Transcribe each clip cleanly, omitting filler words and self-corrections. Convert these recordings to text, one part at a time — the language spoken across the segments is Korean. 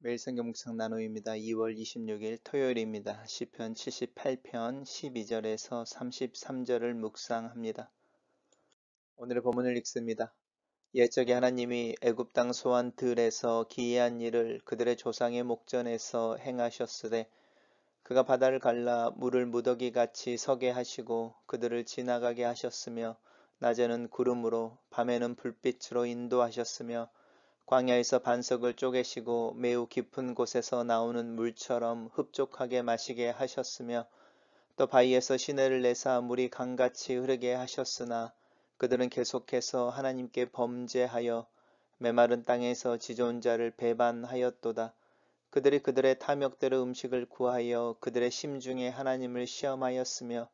매일 성경 묵상 나눔입니다. 2월 26일 토요일입니다. 시편 78편 12절에서 33절을 묵상합니다. 오늘의 본문을 읽습니다. 옛적에 하나님이 애굽 땅 소환 들에서 기이한 일을 그들의 조상의 목전에서 행하셨으되 그가 바다를 갈라 물을 무더기같이 서게 하시고 그들을 지나가게 하셨으며 낮에는 구름으로 밤에는 불빛으로 인도하셨으며 광야에서 반석을 쪼개시고 매우 깊은 곳에서 나오는 물처럼 흡족하게 마시게 하셨으며 또 바위에서 시내를 내사 물이 강같이 흐르게 하셨으나 그들은 계속해서 하나님께 범죄하여 메마른 땅에서 지존 자를 배반하였도다. 그들이 그들의 탐욕대로 음식을 구하여 그들의 심중에 하나님을 시험하였으며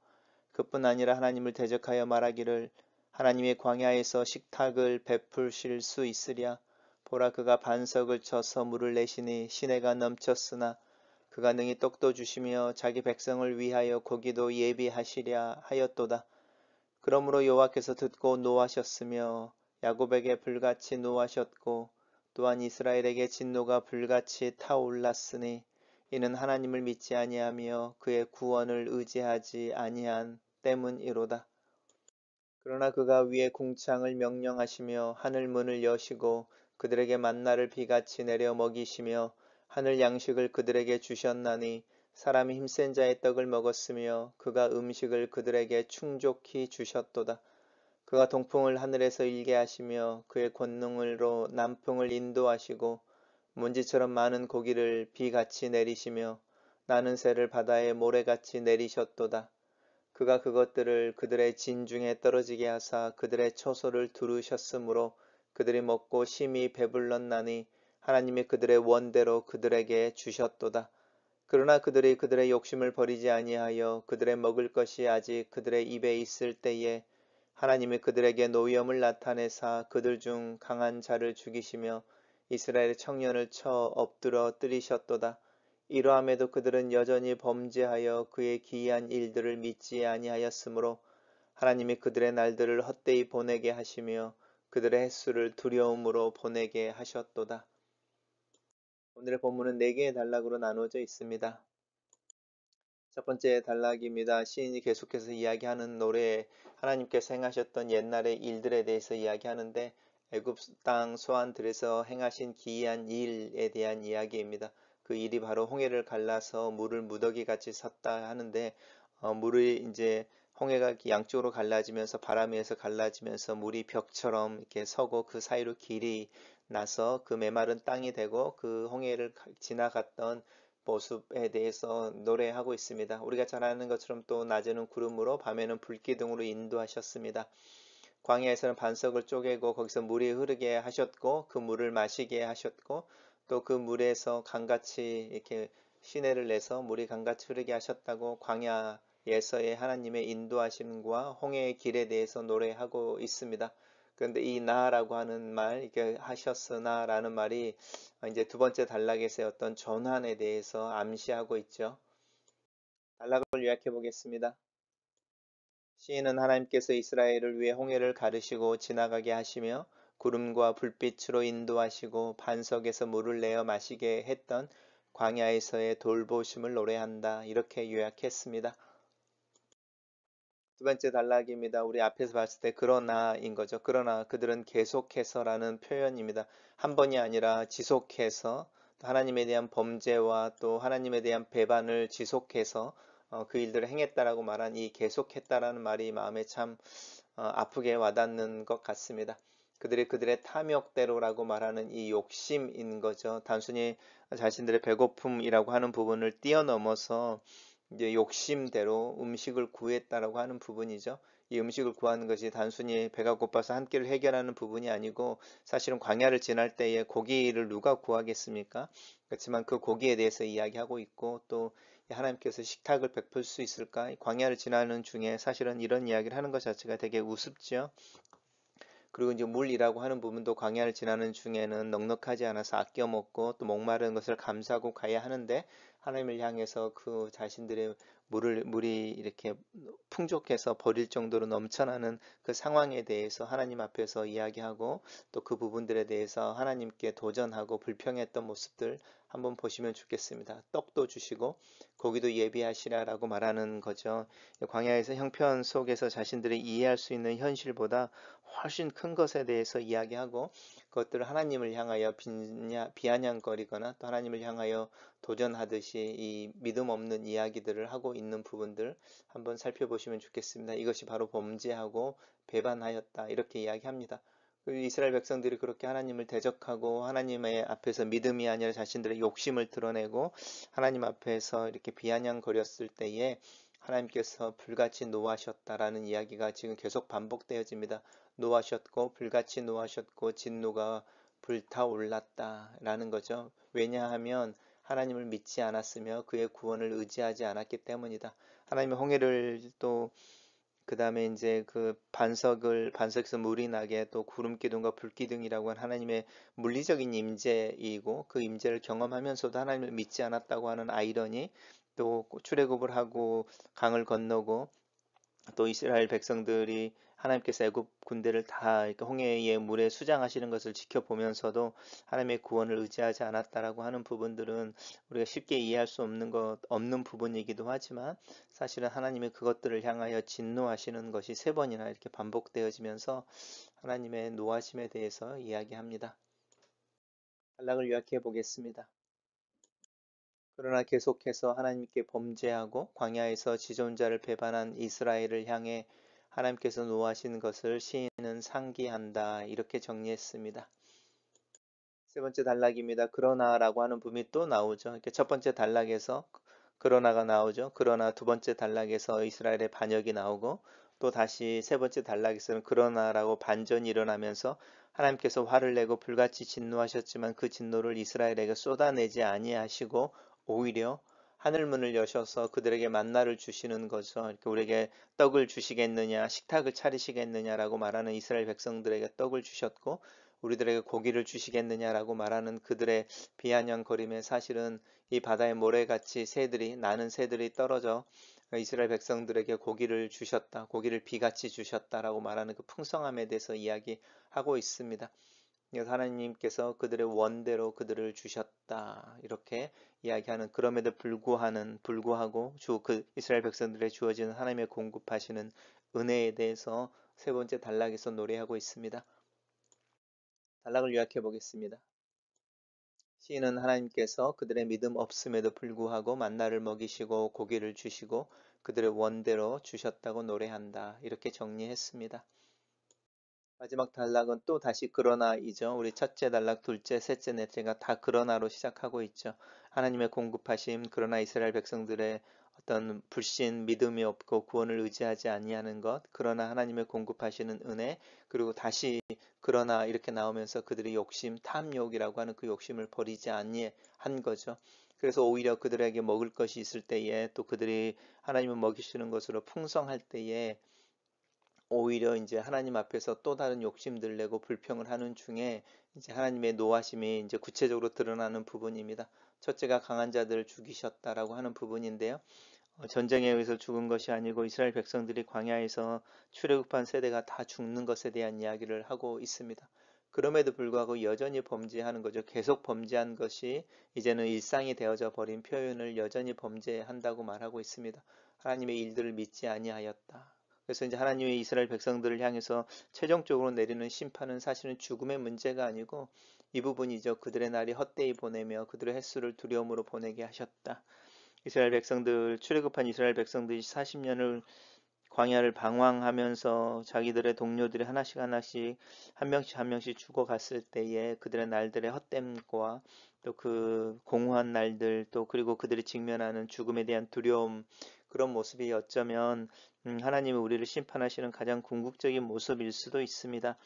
그뿐 아니라 하나님을 대적하여 말하기를 하나님의 광야에서 식탁을 베푸실 수 있으랴. 보라 그가 반석을 쳐서 물을 내시니 시내가 넘쳤으나 그가 능히 떡도 주시며 자기 백성을 위하여 고기도 예비하시랴 하였도다. 그러므로 여호와께서 듣고 노하셨으며 야곱에게 불같이 노하셨고 또한 이스라엘에게 진노가 불같이 타올랐으니 이는 하나님을 믿지 아니하며 그의 구원을 의지하지 아니한 때문이로다. 그러나 그가 위에 궁창을 명령하시며 하늘 문을 여시고 그들에게 만나를 비같이 내려 먹이시며 하늘 양식을 그들에게 주셨나니 사람이 힘센 자의 떡을 먹었으며 그가 음식을 그들에게 충족히 주셨도다. 그가 동풍을 하늘에서 일게 하시며 그의 권능으로 남풍을 인도하시고 먼지처럼 많은 고기를 비같이 내리시며 나는 새를 바다에 모래같이 내리셨도다. 그가 그것들을 그들의 진중에 떨어지게 하사 그들의 처소를 두르셨으므로 그들이 먹고 심히 배불렀나니 하나님이 그들의 원대로 그들에게 주셨도다. 그러나 그들이 그들의 욕심을 버리지 아니하여 그들의 먹을 것이 아직 그들의 입에 있을 때에 하나님이 그들에게 노염을 나타내사 그들 중 강한 자를 죽이시며 이스라엘의 청년을 쳐 엎드러 뜨리셨도다. 이러함에도 그들은 여전히 범죄하여 그의 기이한 일들을 믿지 아니하였으므로 하나님이 그들의 날들을 헛되이 보내게 하시며 그들의 횟수를 두려움으로 보내게 하셨도다. 오늘의 본문은 4개의 단락으로 나누어져 있습니다. 첫 번째 단락입니다. 시인이 계속해서 이야기하는 노래에 하나님께서 행하셨던 옛날의 일들에 대해서 이야기하는데 애굽 땅 소환들에서 행하신 기이한 일에 대한 이야기입니다. 그 일이 바로 홍해를 갈라서 물을 무더기 같이 섰다 하는데 물이 이제 홍해가 양쪽으로 갈라지면서 바람에서 갈라지면서 물이 벽처럼 이렇게 서고 그 사이로 길이 나서 그 메마른 땅이 되고 그 홍해를 지나갔던 모습에 대해서 노래하고 있습니다. 우리가 잘 아는 것처럼 또 낮에는 구름으로 밤에는 불기둥으로 인도하셨습니다. 광야에서는 반석을 쪼개고 거기서 물이 흐르게 하셨고 그 물을 마시게 하셨고 또 그 물에서 강같이 이렇게 시내를 내서 물이 강같이 흐르게 하셨다고 광야에서의 하나님의 인도하심과 홍해의 길에 대해서 노래하고 있습니다. 그런데 이 나라고 하는 말, 이렇게 하셨으나라는 말이 이제 두 번째 단락에서의 어떤 전환에 대해서 암시하고 있죠. 단락을 요약해 보겠습니다. 시인은 하나님께서 이스라엘을 위해 홍해를 가르시고 지나가게 하시며 구름과 불빛으로 인도하시고 반석에서 물을 내어 마시게 했던 광야에서의 돌보심을 노래한다. 이렇게 요약했습니다. 두 번째 단락입니다. 우리 앞에서 봤을 때 그러나인 거죠. 그러나 그들은 계속해서라는 표현입니다. 한 번이 아니라 지속해서 하나님에 대한 범죄와 또 하나님에 대한 배반을 지속해서 그 일들을 행했다라고 말한 이 계속했다라는 말이 마음에 참 아프게 와닿는 것 같습니다. 그들이 그들의 탐욕대로라고 말하는 이 욕심인 거죠. 단순히 자신들의 배고픔이라고 하는 부분을 뛰어넘어서 이제 욕심대로 음식을 구했다라고 하는 부분이죠. 이 음식을 구하는 것이 단순히 배가 고파서 한 끼를 해결하는 부분이 아니고 사실은 광야를 지날 때에 고기를 누가 구하겠습니까? 그렇지만 그 고기에 대해서 이야기하고 있고 또 하나님께서 식탁을 베풀 수 있을까? 광야를 지나는 중에 사실은 이런 이야기를 하는 것 자체가 되게 우습죠. 그리고 이제 물이라고 하는 부분도 광야를 지나는 중에는 넉넉하지 않아서 아껴 먹고 또 목마른 것을 감수하고 가야 하는데 하나님을 향해서 그 자신들의 물이 이렇게 풍족해서 버릴 정도로 넘쳐나는 그 상황에 대해서 하나님 앞에서 이야기하고 또 그 부분들에 대해서 하나님께 도전하고 불평했던 모습들 한번 보시면 좋겠습니다. 떡도 주시고 고기도 예비하시라라고 말하는 거죠. 광야에서 형편 속에서 자신들이 이해할 수 있는 현실보다 훨씬 큰 것에 대해서 이야기하고 그것들을 하나님을 향하여 비아냥거리거나 또 하나님을 향하여 도전하듯이 이 믿음 없는 이야기들을 하고 있는 부분들 한번 살펴보시면 좋겠습니다. 이것이 바로 범죄하고 배반하였다 이렇게 이야기합니다. 이스라엘 백성들이 그렇게 하나님을 대적하고 하나님의 앞에서 믿음이 아니라 자신들의 욕심을 드러내고 하나님 앞에서 이렇게 비아냥거렸을 때에 하나님께서 불같이 노하셨다라는 이야기가 지금 계속 반복되어집니다. 노하셨고 불같이 노하셨고 진노가 불타올랐다라는 거죠. 왜냐하면 하나님을 믿지 않았으며 그의 구원을 의지하지 않았기 때문이다. 하나님의 홍해를 또 그 다음에 이제 그 반석에서 물이 나게 또 구름 기둥과 불 기둥이라고 하는 하나님의 물리적인 임재이고 그 임재를 경험하면서도 하나님을 믿지 않았다고 하는 아이러니 또 출애굽을 하고 강을 건너고 또 이스라엘 백성들이 하나님께서 애굽 군대를 다 이렇게 홍해의 물에 수장하시는 것을 지켜보면서도 하나님의 구원을 의지하지 않았다라고 하는 부분들은 우리가 쉽게 이해할 수 없는 부분이기도 하지만 사실은 하나님의 그것들을 향하여 진노하시는 것이 세 번이나 이렇게 반복되어지면서 하나님의 노하심에 대해서 이야기합니다. 단락을 요약해 보겠습니다. 그러나 계속해서 하나님께 범죄하고 광야에서 지존자를 배반한 이스라엘을 향해 하나님께서 노하신 것을 시인은 상기한다. 이렇게 정리했습니다. 세 번째 단락입니다. 그러나라고 하는 부분이 또 나오죠. 이렇게 첫 번째 단락에서 그러나가 나오죠. 그러나 두 번째 단락에서 이스라엘의 반역이 나오고 또 다시 세 번째 단락에서는 그러나라고 반전이 일어나면서 하나님께서 화를 내고 불같이 진노하셨지만 그 진노를 이스라엘에게 쏟아내지 아니하시고 오히려 하늘문을 여셔서 그들에게 만나를 주시는 거죠. 이렇게 우리에게 떡을 주시겠느냐, 식탁을 차리시겠느냐라고 말하는 이스라엘 백성들에게 떡을 주셨고 우리들에게 고기를 주시겠느냐라고 말하는 그들의 비아냥거림에 사실은 이 바다의 모래같이 나는 새들이 떨어져 이스라엘 백성들에게 고기를 주셨다. 고기를 비같이 주셨다라고 말하는 그 풍성함에 대해서 이야기하고 있습니다. 그래서 하나님께서 그들의 원대로 그들을 주셨다. 이렇게 이야기하는 그럼에도 불구하고 그 이스라엘 백성들에 주어지는 하나님의 공급하시는 은혜에 대해서 세 번째 단락에서 노래하고 있습니다. 단락을 요약해 보겠습니다. 시인은 하나님께서 그들의 믿음 없음에도 불구하고 만나를 먹이시고 고기를 주시고 그들의 원대로 주셨다고 노래한다. 이렇게 정리했습니다. 마지막 단락은 또 다시 그러나이죠. 우리 첫째 단락, 둘째, 셋째, 넷째가 다 그러나로 시작하고 있죠. 하나님의 공급하심, 그러나 이스라엘 백성들의 어떤 불신, 믿음이 없고 구원을 의지하지 아니하는 것, 그러나 하나님의 공급하시는 은혜, 그리고 다시 그러나 이렇게 나오면서 그들의 욕심, 탐욕이라고 하는 그 욕심을 버리지 아니한 거죠. 그래서 오히려 그들에게 먹을 것이 있을 때에 또 그들이 하나님을 먹이시는 것으로 풍성할 때에 오히려 이제 하나님 앞에서 또 다른 욕심들 내고 불평을 하는 중에 이제 하나님의 노하심이 이제 구체적으로 드러나는 부분입니다. 첫째가 강한 자들을 죽이셨다라고 하는 부분인데요. 전쟁에 의해서 죽은 것이 아니고 이스라엘 백성들이 광야에서 출애굽한 세대가 다 죽는 것에 대한 이야기를 하고 있습니다. 그럼에도 불구하고 여전히 범죄하는 거죠. 계속 범죄한 것이 이제는 일상이 되어져 버린 표현을 여전히 범죄한다고 말하고 있습니다. 하나님의 일들을 믿지 아니하였다. 그래서 이제 하나님의 이스라엘 백성들을 향해서 최종적으로 내리는 심판은 사실은 죽음의 문제가 아니고 이 부분이죠. 그들의 날이 헛되이 보내며 그들의 횟수를 두려움으로 보내게 하셨다. 출애굽한 이스라엘 백성들이 40년을 광야를 방황하면서 자기들의 동료들이 하나씩 한 명씩 죽어갔을 때에 그들의 날들의 헛됨과 또 그 공허한 날들 또 그리고 그들이 직면하는 죽음에 대한 두려움 그런 모습이 어쩌면 하나님이 우리를 심판하시는 가장 궁극적인 모습일 수도 있습니다.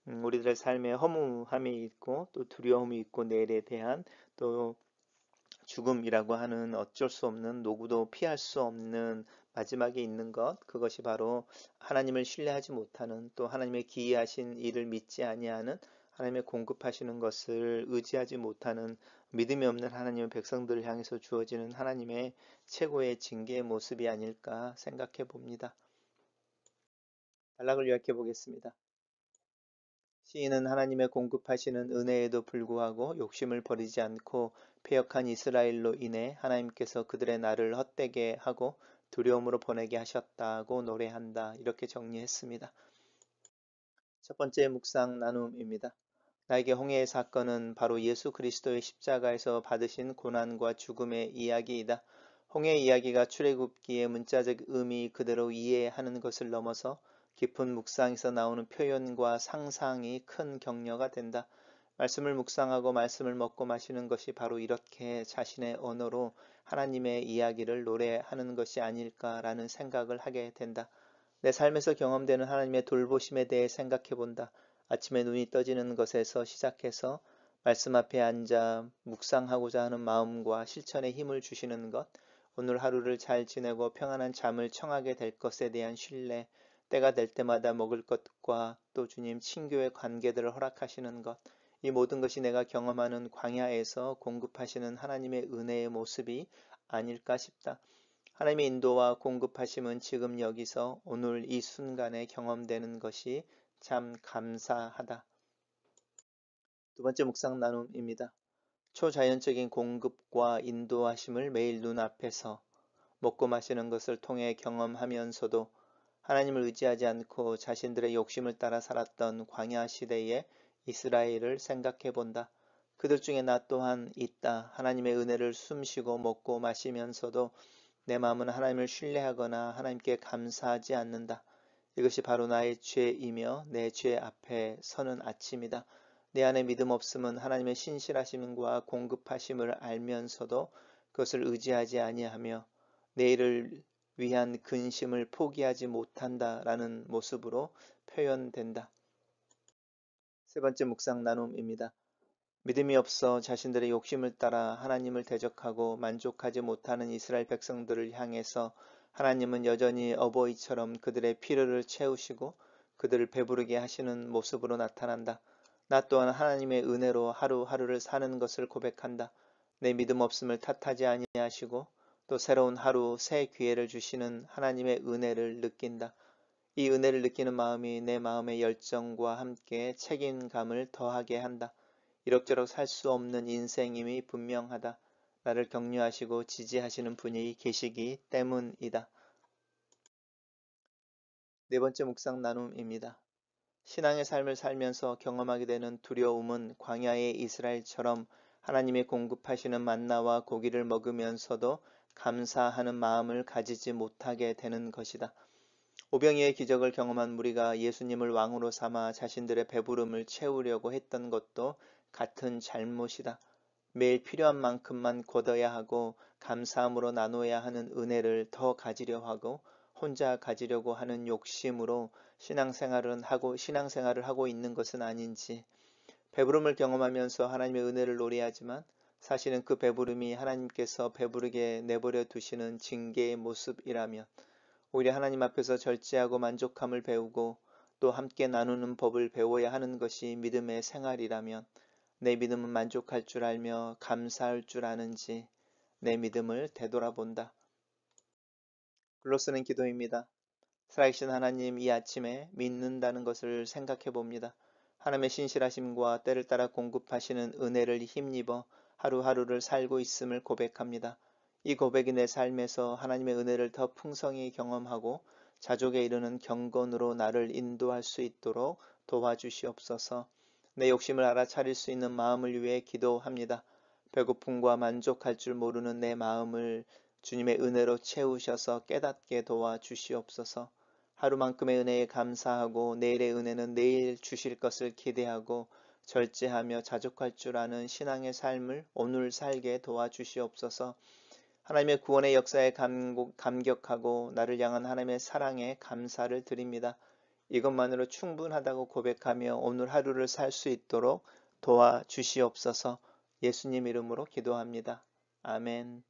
우리들의 삶에 허무함이 있고 또 두려움이 있고 내일에 대한 또 죽음이라고 하는 어쩔 수 없는 노구도 피할 수 없는 마지막에 있는 것 그것이 바로 하나님을 신뢰하지 못하는 또 하나님의 기이하신 일을 믿지 아니하는 하나님의 공급하시는 것을 의지하지 못하는 믿음이 없는 하나님의 백성들을 향해서 주어지는 하나님의 최고의 징계의 모습이 아닐까 생각해 봅니다. 단락을 요약해 보겠습니다. 시인은 하나님의 공급하시는 은혜에도 불구하고 욕심을 버리지 않고 패역한 이스라엘로 인해 하나님께서 그들의 날을 헛되게 하고 두려움으로 보내게 하셨다고 노래한다. 이렇게 정리했습니다. 첫 번째 묵상 나눔입니다. 나에게 홍해의 사건은 바로 예수 그리스도의 십자가에서 받으신 고난과 죽음의 이야기이다. 홍해의 이야기가 출애굽기의 문자적 의미 그대로 이해하는 것을 넘어서 깊은 묵상에서 나오는 표현과 상상이 큰 격려가 된다. 말씀을 묵상하고 말씀을 먹고 마시는 것이 바로 이렇게 자신의 언어로 하나님의 이야기를 노래하는 것이 아닐까라는 생각을 하게 된다. 내 삶에서 경험되는 하나님의 돌보심에 대해 생각해 본다. 아침에 눈이 떠지는 것에서 시작해서 말씀 앞에 앉아 묵상하고자 하는 마음과 실천에 힘을 주시는 것, 오늘 하루를 잘 지내고 평안한 잠을 청하게 될 것에 대한 신뢰, 때가 될 때마다 먹을 것과 또 주님 친교의 관계들을 허락하시는 것, 이 모든 것이 내가 경험하는 광야에서 공급하시는 하나님의 은혜의 모습이 아닐까 싶다. 하나님의 인도와 공급하심은 지금 여기서 오늘 이 순간에 경험되는 것이 참 감사하다. 두 번째 묵상 나눔입니다. 초자연적인 공급과 인도하심을 매일 눈앞에서 먹고 마시는 것을 통해 경험하면서도 하나님을 의지하지 않고 자신들의 욕심을 따라 살았던 광야 시대의 이스라엘을 생각해 본다. 그들 중에 나 또한 있다. 하나님의 은혜를 숨쉬고 먹고 마시면서도 내 마음은 하나님을 신뢰하거나 하나님께 감사하지 않는다. 이것이 바로 나의 죄이며 내 죄 앞에 서는 아침이다. 내 안에 믿음 없음은 하나님의 신실하심과 공급하심을 알면서도 그것을 의지하지 아니하며 내일을 위한 근심을 포기하지 못한다라는 모습으로 표현된다. 세 번째 묵상 나눔입니다. 믿음이 없어 자신들의 욕심을 따라 하나님을 대적하고 만족하지 못하는 이스라엘 백성들을 향해서 하나님은 여전히 어버이처럼 그들의 필요를 채우시고 그들을 배부르게 하시는 모습으로 나타난다. 나 또한 하나님의 은혜로 하루하루를 사는 것을 고백한다. 내 믿음 없음을 탓하지 아니하시고 또 새로운 하루 새 기회를 주시는 하나님의 은혜를 느낀다. 이 은혜를 느끼는 마음이 내 마음의 열정과 함께 책임감을 더하게 한다. 이럭저럭 살 수 없는 인생임이 분명하다. 나를 격려하시고 지지하시는 분이 계시기 때문이다. 네 번째 묵상 나눔입니다. 신앙의 삶을 살면서 경험하게 되는 두려움은 광야의 이스라엘처럼 하나님의 공급하시는 만나와 고기를 먹으면서도 감사하는 마음을 가지지 못하게 되는 것이다. 오병이의 기적을 경험한 무리가 예수님을 왕으로 삼아 자신들의 배부름을 채우려고 했던 것도 같은 잘못이다. 매일 필요한 만큼만 거둬야 하고 감사함으로 나눠야 하는 은혜를 더 가지려 하고 혼자 가지려고 하는 욕심으로 신앙생활을 하고 있는 것은 아닌지, 배부름을 경험하면서 하나님의 은혜를 노래하지만 사실은 그 배부름이 하나님께서 배부르게 내버려 두시는 징계의 모습이라면, 오히려 하나님 앞에서 절제하고 만족함을 배우고 또 함께 나누는 법을 배워야 하는 것이 믿음의 생활이라면, 내 믿음은 만족할 줄 알며 감사할 줄 아는지 내 믿음을 되돌아본다. 글로 쓰는 기도입니다. 살아계신 하나님, 이 아침에 믿는다는 것을 생각해 봅니다. 하나님의 신실하심과 때를 따라 공급하시는 은혜를 힘입어 하루하루를 살고 있음을 고백합니다. 이 고백이 내 삶에서 하나님의 은혜를 더 풍성히 경험하고 자족에 이르는 경건으로 나를 인도할 수 있도록 도와주시옵소서. 내 욕심을 알아차릴 수 있는 마음을 위해 기도합니다. 배고픔과 만족할 줄 모르는 내 마음을 주님의 은혜로 채우셔서 깨닫게 도와주시옵소서. 하루만큼의 은혜에 감사하고 내일의 은혜는 내일 주실 것을 기대하고 절제하며 자족할 줄 아는 신앙의 삶을 오늘 살게 도와주시옵소서. 하나님의 구원의 역사에 감격하고 나를 향한 하나님의 사랑에 감사를 드립니다. 이것만으로 충분하다고 고백하며 오늘 하루를 살 수 있도록 도와주시옵소서. 예수님 이름으로 기도합니다. 아멘.